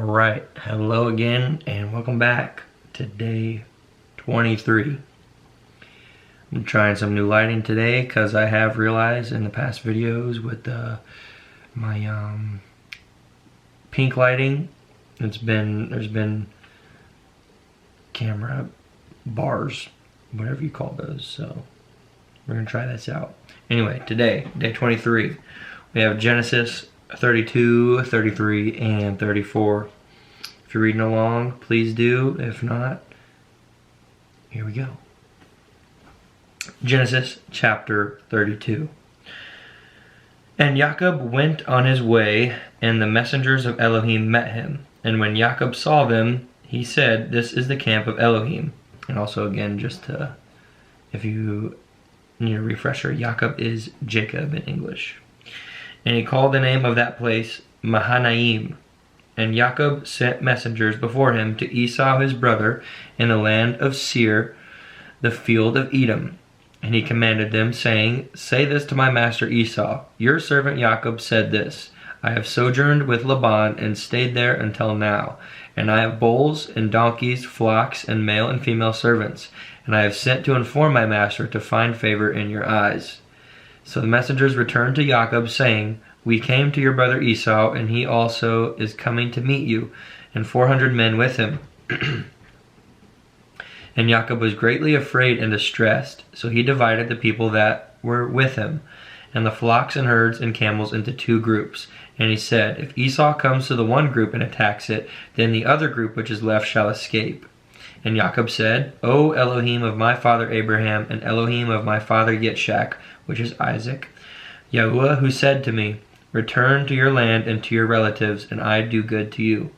Alright, hello again and welcome back to day 23. I'm trying some new lighting today because I have realized in the past videos with my pink lighting, there's been camera bars, whatever you call those, so we're gonna try this out. Anyway, today, day 23, we have Genesis 32, 33, and 34. If you're reading along, please do. If not, here we go. Genesis chapter 32. And Jacob went on his way, and the messengers of Elohim met him. And when Jacob saw them, he said, "This is the camp of Elohim." And also again, just to, if you need a refresher, Jacob is Jacob in English. And he called the name of that place Mahanaim. And Jacob sent messengers before him to Esau his brother in the land of Seir, the field of Edom. And he commanded them, saying, "Say this to my master Esau, your servant Jacob said this, I have sojourned with Laban and stayed there until now. And I have bulls and donkeys, flocks, and male and female servants. And I have sent to inform my master to find favor in your eyes." So the messengers returned to Jacob, saying, "We came to your brother Esau, and he also is coming to meet you, and 400 men with him." And Jacob was greatly afraid and distressed, so he divided the people that were with him, and the flocks and herds and camels into two groups. And he said, "If Esau comes to the one group and attacks it, then the other group which is left shall escape." And Jacob said, "O Elohim of my father Abraham, and Elohim of my father Yitzchak," which is Isaac, "Yahuwah, who said to me, 'Return to your land and to your relatives, and I do good to you.'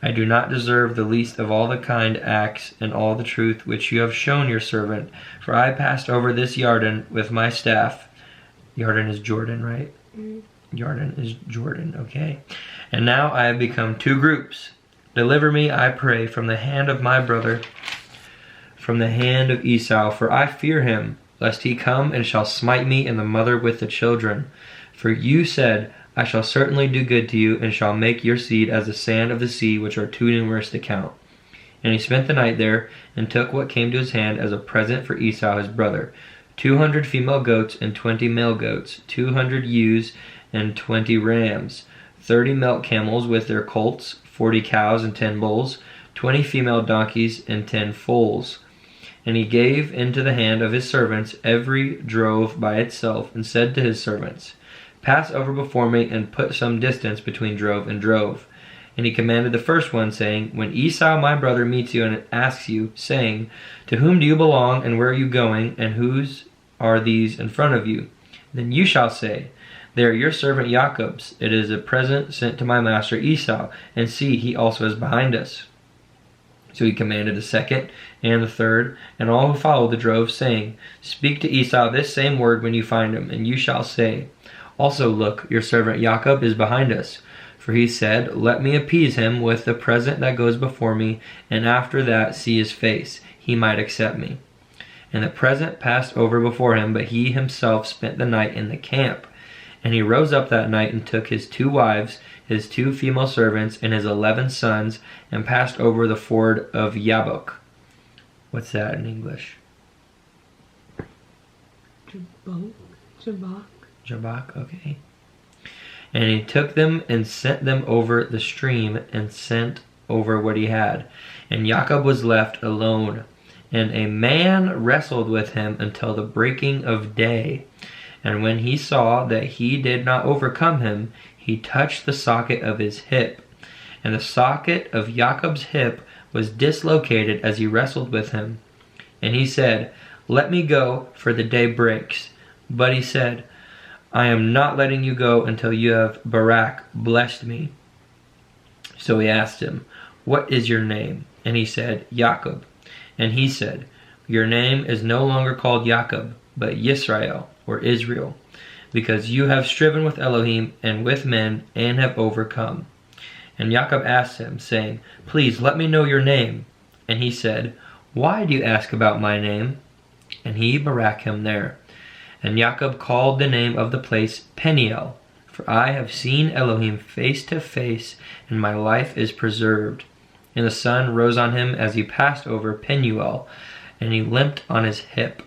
I do not deserve the least of all the kind acts and all the truth which you have shown your servant, for I passed over this Jordan with my staff." Jordan is Jordan, right? Jordan is Jordan, okay. "And now I have become two groups. Deliver me, I pray, from the hand of my brother, from the hand of Esau, for I fear him, lest he come and shall smite me and the mother with the children. For you said, I shall certainly do good to you, and shall make your seed as the sand of the sea, which are too numerous to count." And he spent the night there, and took what came to his hand as a present for Esau his brother, 200 female goats and 20 male goats, 200 ewes and 20 rams, 30 milk camels with their colts, 40 cows and 10 bulls, 20 female donkeys and 10 foals. And he gave into the hand of his servants every drove by itself, and said to his servants, "Pass over before me, and put some distance between drove and drove." And he commanded the first one, saying, "When Esau my brother meets you and asks you, saying, 'To whom do you belong, and where are you going, and whose are these in front of you?' then you shall say, 'They are your servant Jacob's. It is a present sent to my master Esau, and see, he also is behind us.'" So he commanded the second and the third, and all who followed the drove, saying, "Speak to Esau this same word when you find him, and you shall say, 'Also look, your servant Jacob is behind us. For he said, let me appease him with the present that goes before me, and after that see his face, he might accept me.' And the present passed over before him, but he himself spent the night in the camp. And he rose up that night and took his 2 wives, his 2 female servants, and his 11 sons, and passed over the ford of Jabbok." What's that in English? Jabbok, okay. "And he took them and sent them over the stream, and sent over what he had. And Jacob was left alone. And a man wrestled with him until the breaking of day. And when he saw that he did not overcome him, he touched the socket of his hip. And the socket of Jacob's hip was dislocated as he wrestled with him. And he said, 'Let me go, for the day breaks.' But he said, 'I am not letting you go until you have Barak blessed me.' So he asked him, 'What is your name?' And he said, 'Jacob.' And he said, 'Your name is no longer called Jacob, but Yisrael,' or Israel, because you have striven with Elohim and with men, and have overcome." And Jacob asked him, saying, "Please let me know your name." And he said, "Why do you ask about my name?" And he barak him there. And Jacob called the name of the place Peniel, For I have seen Elohim face to face, and my life is preserved. And the sun rose on him as he passed over Penuel, and he limped on his hip.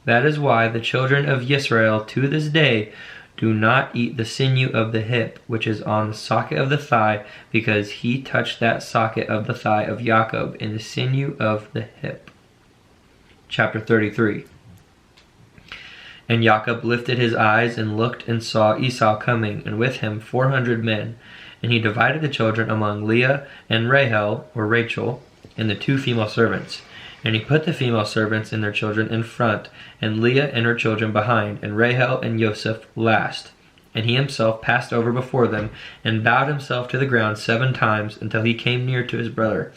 That is why the children of Israel to this day do not eat the sinew of the hip, which is on the socket of the thigh, because he touched that socket of the thigh of Jacob in the sinew of the hip. Chapter 33. And Jacob lifted his eyes and looked and saw Esau coming, and with him 400 men. And he divided the children among Leah and Rachel, and the 2 female servants. And he put the female servants and their children in front, and Leah and her children behind, and Rachel and Joseph last. And he himself passed over before them, and bowed himself to the ground 7 times, until he came near to his brother.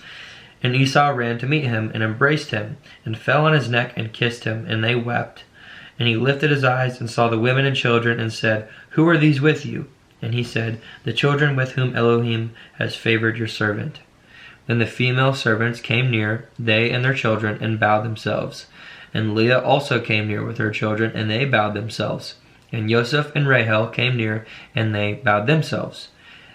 And Esau ran to meet him, and embraced him, and fell on his neck, and kissed him, and they wept. And he lifted his eyes, and saw the women and children, and said, Who are these with you? And he said, The children with whom Elohim has favored your servant. Then the female servants came near, they and their children, and bowed themselves. And Leah also came near with her children, and they bowed themselves. And Joseph and Rachel came near, and they bowed themselves.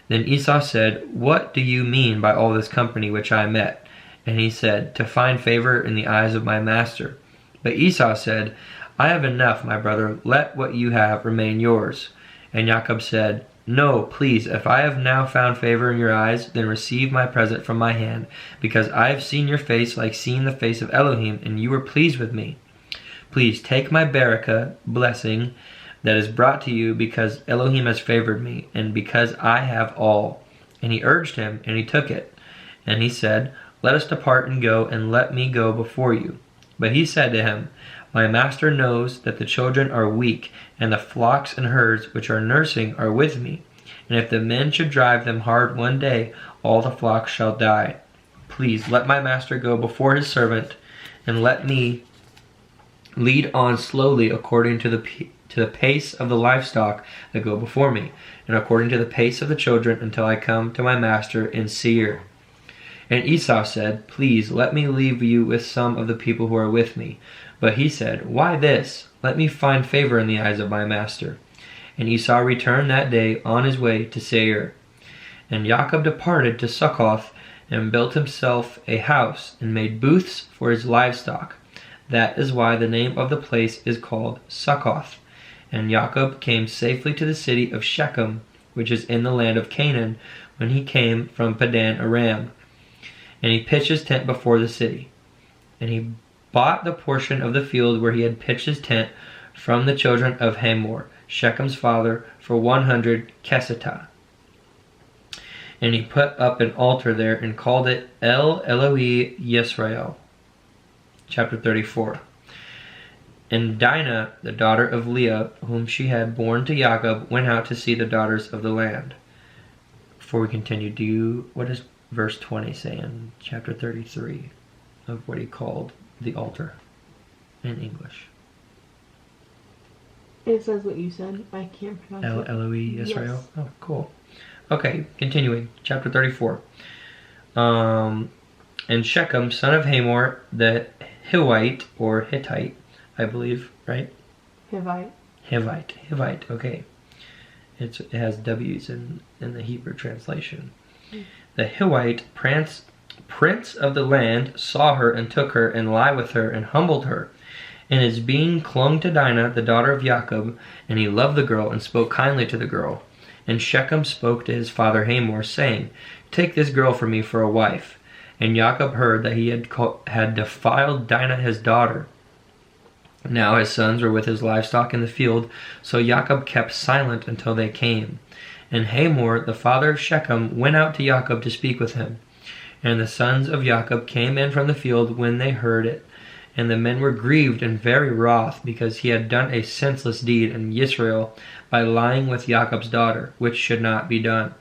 Then Esau said, What do you mean by all this company which I met? And he said, To find favor in the eyes of my master. But Esau said, I have enough, my brother, let what you have remain yours. And Jacob said, No, please, if I have now found favor in your eyes, then receive my present from my hand, because I have seen your face like seeing the face of Elohim, and you were pleased with me. Please take my barakah, blessing, that is brought to you, because Elohim has favored me, and because I have all. And he urged him, and he took it. And he said, Let us depart and go, and let me go before you. But he said to him, My master knows that the children are weak, and the flocks and herds which are nursing are with me. And if the men should drive them hard one day, all the flocks shall die. Please let my master go before his servant, and let me lead on slowly according to the pace of the livestock that go before me, and according to the pace of the children, until I come to my master in Seir. And Esau said, Please let me leave you with some of the people who are with me. But he said, Why this? Let me find favor in the eyes of my master. And Esau returned that day on his way to Seir. And Jacob departed to Succoth, and built himself a house, and made booths for his livestock. That is why the name of the place is called Succoth. And Jacob came safely to the city of Shechem, which is in the land of Canaan, when he came from Padan Aram. And he pitched his tent before the city. And he bought the portion of the field where he had pitched his tent from the children of Hamor, Shechem's father, for 100 kesitah. And he put up an altar there and called it El Eloi Yisrael. Chapter 34. And Dinah, the daughter of Leah, whom she had borne to Jacob, went out to see the daughters of the land. Before we continue, what does verse 20 say in chapter 33 of what he called the altar in English? It says what you said. I can't pronounce El it. Eloi Israel? Yes. Oh, cool. Okay, continuing. Chapter 34. And Shechem, son of Hamor, the Hivite, or Hittite, I believe, right? Hivite, okay. It has W's in the Hebrew translation. The Hivite, prince of the land, saw her and took her and lay with her and humbled her. And his being clung to Dinah, the daughter of Jacob, and he loved the girl and spoke kindly to the girl. And Shechem spoke to his father Hamor, saying, Take this girl for me for a wife. And Jacob heard that he had defiled Dinah his daughter. Now his sons were with his livestock in the field, so Jacob kept silent until they came. And Hamor, the father of Shechem, went out to Jacob to speak with him. And the sons of Jacob came in from the field when they heard it. And the men were grieved and very wroth, because he had done a senseless deed in Israel by lying with Jacob's daughter, which should not be done.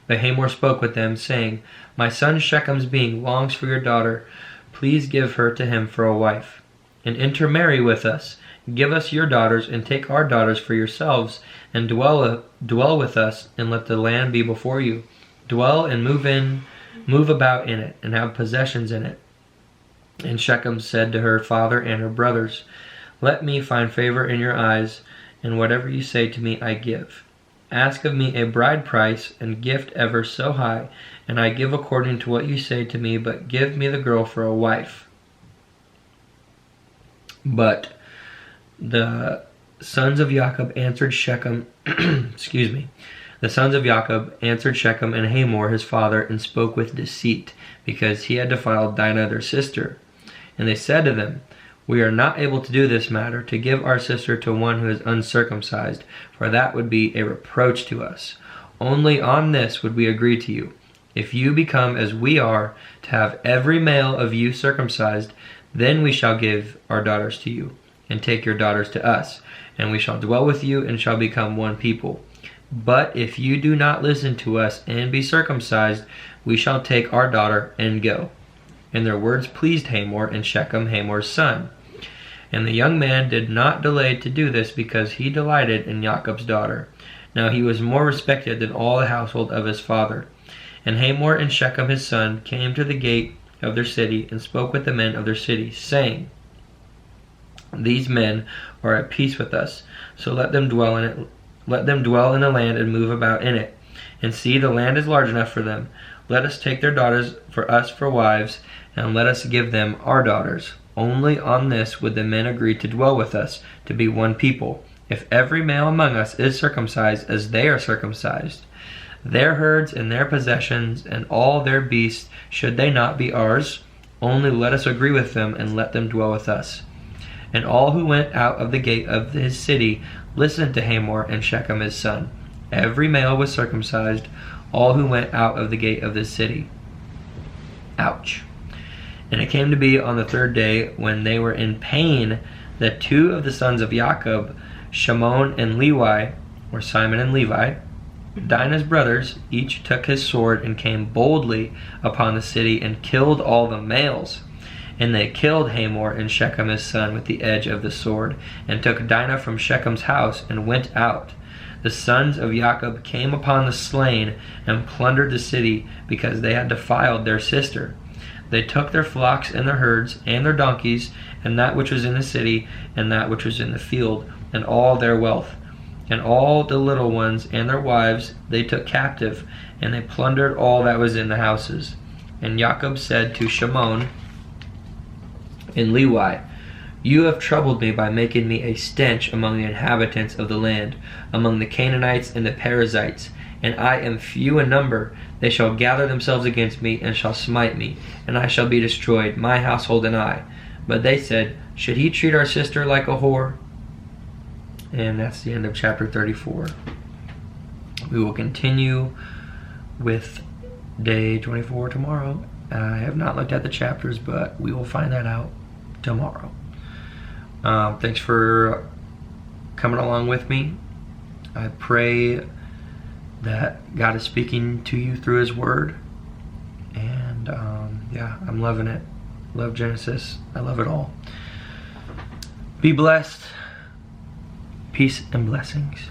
But Hamor spoke with them, saying, My son Shechem's being longs for your daughter. Please give her to him for a wife. And intermarry with us. Give us your daughters, and take our daughters for yourselves, and dwell with us, and let the land be before you. Dwell and move about in it, and have possessions in it. And Shechem said to her father and her brothers, Let me find favor in your eyes, and whatever you say to me I give. Ask of me a bride price and gift ever so high, and I give according to what you say to me, but give me the girl for a wife. But the sons of Jacob answered Shechem, excuse me, the sons of Jacob answered Shechem and Hamor his father and spoke with deceit, because he had defiled Dinah their sister. And they said to them, we are not able to do this matter, to give our sister to one who is uncircumcised, for that would be a reproach to us. Only on this would we agree to you. If you become as we are, to have every male of you circumcised, then we shall give our daughters to you, and take your daughters to us, and we shall dwell with you, and shall become one people. But if you do not listen to us and be circumcised, we shall take our daughter and go. And their words pleased Hamor and Shechem, Hamor's son. And the young man did not delay to do this, because he delighted in Jacob's daughter. Now he was more respected than all the household of his father. And Hamor and Shechem his son came to the gate of their city, and spoke with the men of their city, saying, these men are at peace with us, so let them dwell in it. Let them dwell in the land and move about in it. And see, the land is large enough for them. Let us take their daughters for us for wives, and let us give them our daughters. Only on this would the men agree to dwell with us, to be one people. If every male among us is circumcised as they are circumcised, their herds and their possessions and all their beasts, should they not be ours? Only let us agree with them, and let them dwell with us. And all who went out of the gate of his city listened to Hamor and Shechem his son. Every male was circumcised, all who went out of the gate of this city. Ouch. And it came to be on the third day, when they were in pain, that two of the sons of Jacob, Shimon and Levi, or Simon and Levi, Dinah's brothers, each took his sword and came boldly upon the city and killed all the males. And they killed Hamor and Shechem his son with the edge of the sword, and took Dinah from Shechem's house and went out. The sons of Jacob came upon the slain and plundered the city, because they had defiled their sister. They took their flocks and their herds and their donkeys, and that which was in the city and that which was in the field, and all their wealth. And all the little ones and their wives they took captive, and they plundered all that was in the houses. And Jacob said to Shimon and Levi, you have troubled me by making me a stench among the inhabitants of the land, among the Canaanites and the Perizzites, and I am few in number. They shall gather themselves against me, and shall smite me, and I shall be destroyed, my household and I. But they said, should he treat our sister like a whore? And that's the end of chapter 34. We will continue with day 24 tomorrow. I have not looked at the chapters, but we will find that out tomorrow. Thanks for coming along with me. I pray that God is speaking to you through his word. And yeah, I'm loving it. Love Genesis. I love it all. Be blessed. Peace and blessings.